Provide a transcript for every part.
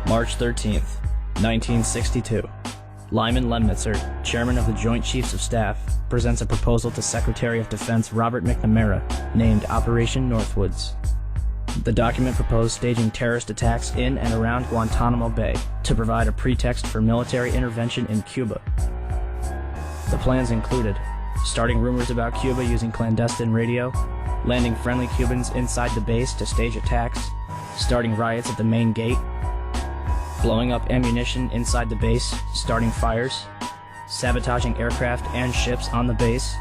March 13th, 1962. Lyman Lemnitzer, chairman of the Joint Chiefs of Staff, presents a proposal to Secretary of Defense Robert McNamara, named Operation Northwoods. The document proposed staging terrorist attacks in and around Guantanamo Bay to provide a pretext for military intervention in Cuba. The plans included starting rumors about Cuba using clandestine radio, landing friendly Cubans inside the base to stage attacks, starting riots at the main gate, blowing up ammunition inside the base, starting fires, sabotaging aircraft and ships on the base,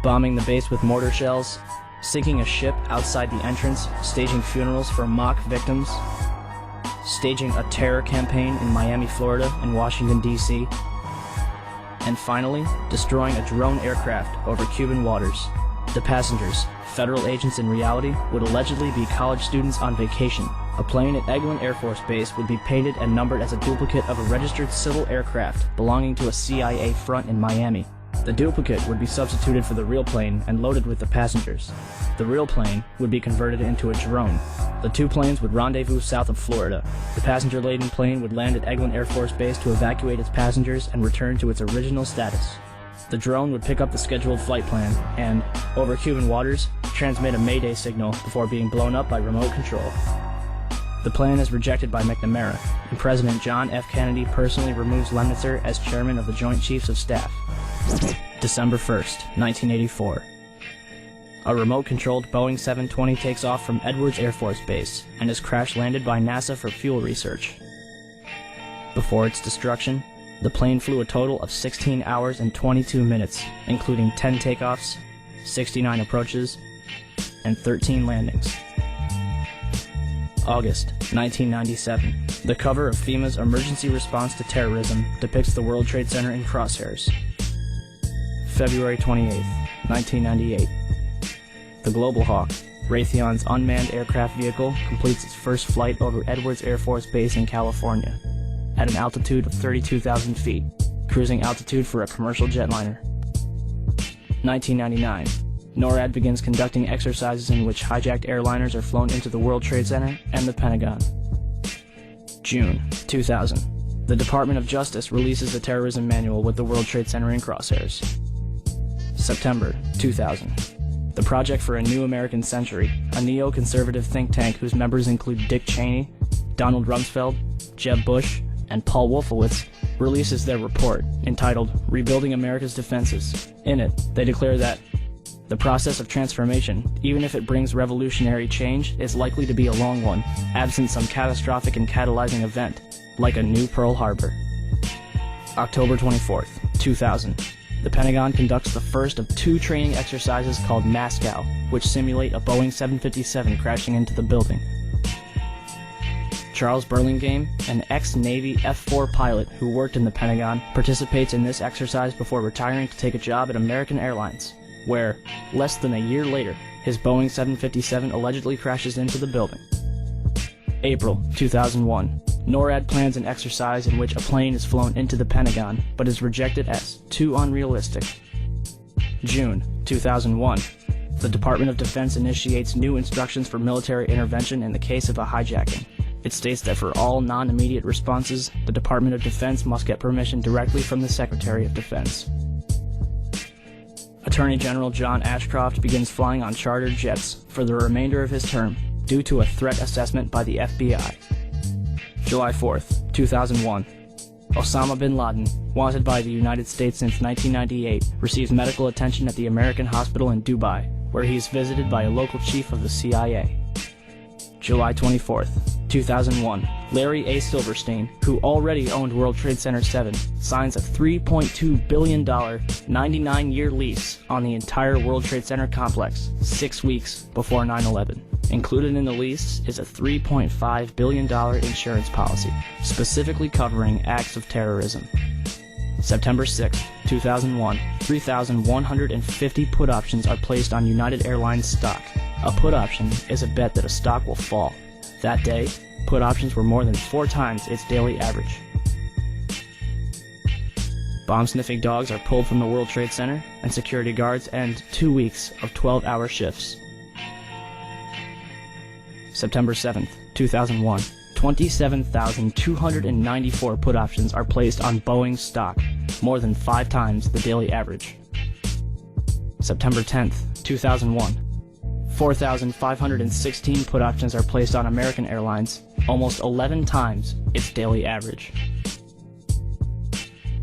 bombing the base with mortar shells, sinking a ship outside the entrance, staging funerals for mock victims, staging a terror campaign in Miami, Florida, and Washington, D.C., and finally, destroying a drone aircraft over Cuban waters. The passengers, federal agents in reality, would allegedly be college students on vacation. A plane at Eglin Air Force Base would be painted and numbered as a duplicate of a registered civil aircraft belonging to a CIA front in Miami. The duplicate would be substituted for the real plane and loaded with the passengers. The real plane would be converted into a drone. The two planes would rendezvous south of Florida. The passenger-laden plane would land at Eglin Air Force Base to evacuate its passengers and return to its original status. The drone would pick up the scheduled flight plan and, over Cuban waters, transmit a Mayday signal before being blown up by remote control. The plan is rejected by McNamara, and President John F. Kennedy personally removes Lemnitzer as chairman of the Joint Chiefs of Staff. December 1st, 1984. A remote-controlled Boeing 720 takes off from Edwards Air Force Base and is crash-landed by NASA for fuel research. Before its destruction, the plane flew a total of 16 hours and 22 minutes, including 10 takeoffs, 69 approaches, and 13 landings. August 1997. The cover of FEMA's Emergency Response to Terrorism depicts the World Trade Center in crosshairs. February 28, 1998. The Global Hawk, Raytheon's unmanned aircraft vehicle, completes its first flight over Edwards Air Force Base in California, at an altitude of 32,000 feet, cruising altitude for a commercial jetliner. 1999. NORAD begins conducting exercises in which hijacked airliners are flown into the World Trade Center and the Pentagon. June 2000. The Department of Justice releases the terrorism manual with the World Trade Center in crosshairs. September 2000. The Project for a New American Century, a neo-conservative think tank whose members include Dick Cheney, Donald Rumsfeld, Jeb Bush, and Paul Wolfowitz, releases their report, entitled Rebuilding America's Defenses. In it, they declare that the process of transformation, even if it brings revolutionary change, is likely to be a long one, absent some catastrophic and catalyzing event, like a new Pearl Harbor. October 24th, 2000. The Pentagon conducts the first of two training exercises called Moscow, which simulate a Boeing 757 crashing into the building. Charles Burlingame, an ex-Navy F-4 pilot who worked in the Pentagon, participates in this exercise before retiring to take a job at American Airlines, where, less than a year later, his Boeing 757 allegedly crashes into the building. April 2001. NORAD plans an exercise in which a plane is flown into the Pentagon, but is rejected as too unrealistic. June 2001. The Department of Defense initiates new instructions for military intervention in the case of a hijacking. It states that for all non-immediate responses, the Department of Defense must get permission directly from the Secretary of Defense. Attorney General John Ashcroft begins flying on chartered jets for the remainder of his term due to a threat assessment by the FBI. July 4th, 2001. Osama bin Laden, wanted by the United States since 1998, receives medical attention at the American hospital in Dubai, where he is visited by a local chief of the CIA. July 24th, 2001. Larry A. Silverstein, who already owned World Trade Center 7, signs a $3.2 billion 99-year lease on the entire World Trade Center complex 6 weeks before 9/11. Included in the lease is a $3.5 billion insurance policy, specifically covering acts of terrorism. September 6, 2001, 3,150 put options are placed on United Airlines stock. A put option is a bet that a stock will fall. That day, put options were more than 4 times its daily average. Bomb-sniffing dogs are pulled from the World Trade Center, and security guards end 2 weeks of 12-hour shifts. September 7th, 2001, 27,294 put options are placed on Boeing's stock, more than 5 times the daily average. September 10th, 2001. 4,516 put options are placed on American Airlines, almost 11 times its daily average.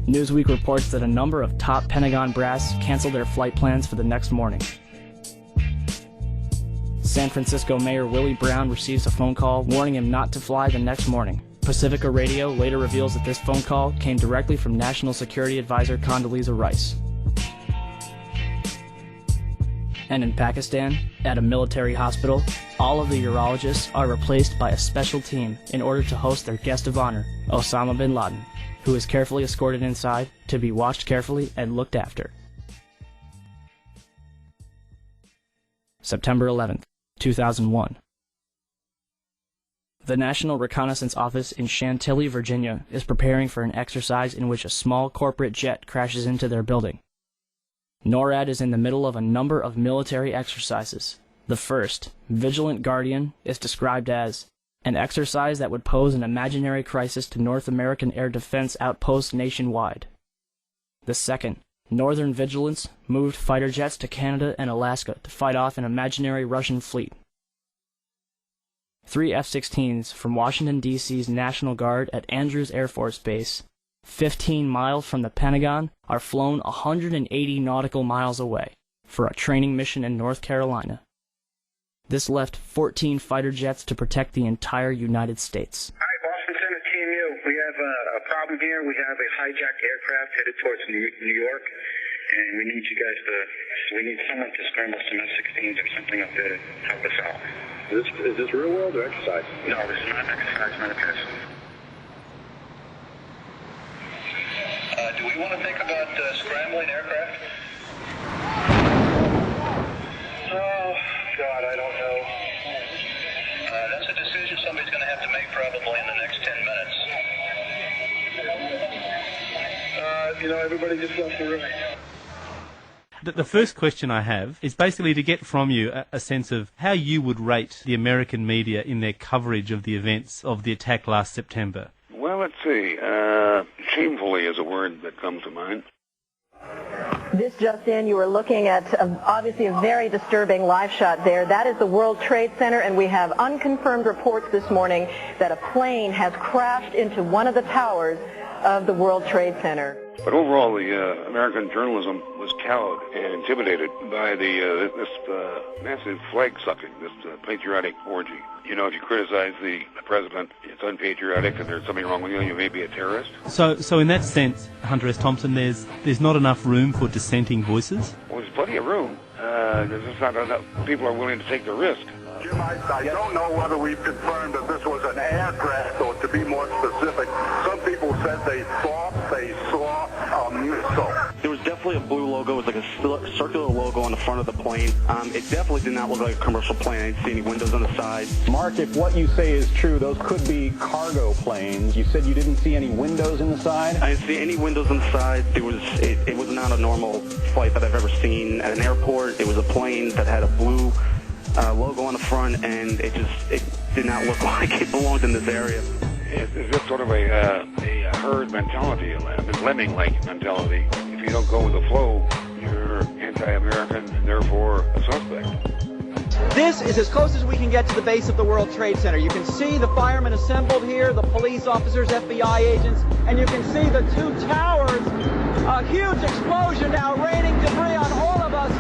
Newsweek reports that a number of top Pentagon brass canceled their flight plans for the next morning. San Francisco Mayor Willie Brown receives a phone call warning him not to fly the next morning. Pacifica Radio later reveals that this phone call came directly from National Security Advisor Condoleezza Rice. And in Pakistan, at a military hospital, all of the urologists are replaced by a special team in order to host their guest of honor, Osama bin Laden, who is carefully escorted inside to be watched carefully and looked after. September 11th, 2001. The National Reconnaissance Office in Chantilly, Virginia, is preparing for an exercise in which a small corporate jet crashes into their building. NORAD is in the middle of a number of military exercises. The first, Vigilant Guardian, is described as an exercise that would pose an imaginary crisis to North American air defense outposts nationwide. The second, Northern Vigilance, moved fighter jets to Canada and Alaska to fight off an imaginary Russian fleet. 3 F-16s from Washington, D.C.'s National Guard at Andrews Air Force Base, 15 miles from the Pentagon, are flown 180 nautical miles away for a training mission in North Carolina. This left 14 fighter jets to protect the entire United States. Hi, Boston Center, Team U. We have a problem here. We have a hijacked aircraft headed towards New York, and we need you guys we need someone to scramble some F-16s or something up there to help us out. Is this real world or exercise? No, this is not an exercise, not a test. Do we want to think about scrambling aircraft? Oh, God, I don't know. That's a decision somebody's going to have to make probably in the next 10 minutes. Everybody just left the room. The first question I have is basically to get from you a sense of how you would rate the American media in their coverage of the events of the attack last September. Well, let's see. Shamefully is a word that comes to mind. This just in, you were looking at obviously a very disturbing live shot there. That is the World Trade Center, and we have unconfirmed reports this morning that a plane has crashed into one of the towers of the World Trade Center. But overall, the American journalism was cowed and intimidated by this massive flag-sucking, this patriotic orgy. If you criticize the president, it's unpatriotic, and there's something wrong with you, you may be a terrorist. So in that sense, Hunter S. Thompson, there's not enough room for dissenting voices? Well, there's plenty of room. There's just not enough people are willing to take the risk. Jim, I don't know whether we've confirmed that this was an aircraft, or to be more specific, some people said they saw a missile. There was definitely a blue logo. It was like a circular logo on the front of the plane. It definitely did not look like a commercial plane. I didn't see any windows on the side. Mark, if what you say is true, those could be cargo planes. You said you didn't see any windows in the side? I didn't see any windows on the side. It was not a normal flight that I've ever seen at an airport. It was a plane that had a blue logo on the front, and it did not look like it belonged in this area. It's just sort of a herd mentality, a lemming-like mentality. If you don't go with the flow, you're anti-American and therefore a suspect. This is as close as we can get to the base of the World Trade Center. You can see the firemen assembled here, the police officers, FBI agents, and you can see the 2 towers. A huge explosion now, raining debris on all of us.